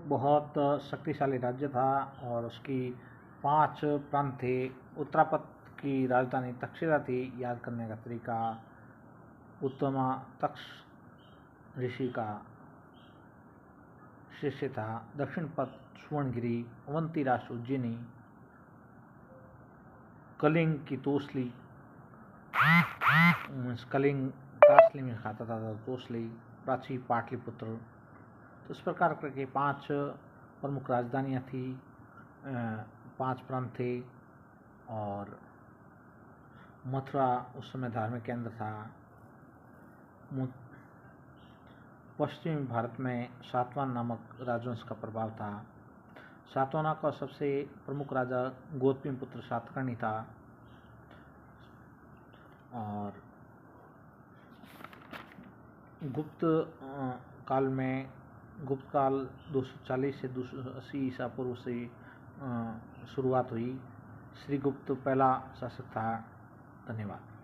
बहुत शक्तिशाली राज्य था और उसकी 5 प्रांत थे। उत्तरापथ की राजधानी तक्षशिला थी। याद करने का तरीका, उत्तमा तक्ष ऋषि का शिष्य था। दक्षिण पथ सुवर्णगिरी, अवंती राष्ट्र उज्जैनी, कलिंग की तोसली, कलिंग तासली में खाता था तोसली, प्राची पाटलिपुत्र। तो इस प्रकार करके 5 प्रमुख राजधानियाँ थी, 5 प्रांत थे और मथुरा उस समय धार्मिक केंद्र था। पश्चिमी भारत में सातवाहन नामक राजवंश का प्रभाव था। सातवाहन का सबसे प्रमुख राजा गौतमीपुत्र सातकर्णी था और गुप्त काल में, गुप्त काल 240 से 280 ईसा पूर्व से शुरुआत हुई। श्रीगुप्त पहला शासक था। धन्यवाद।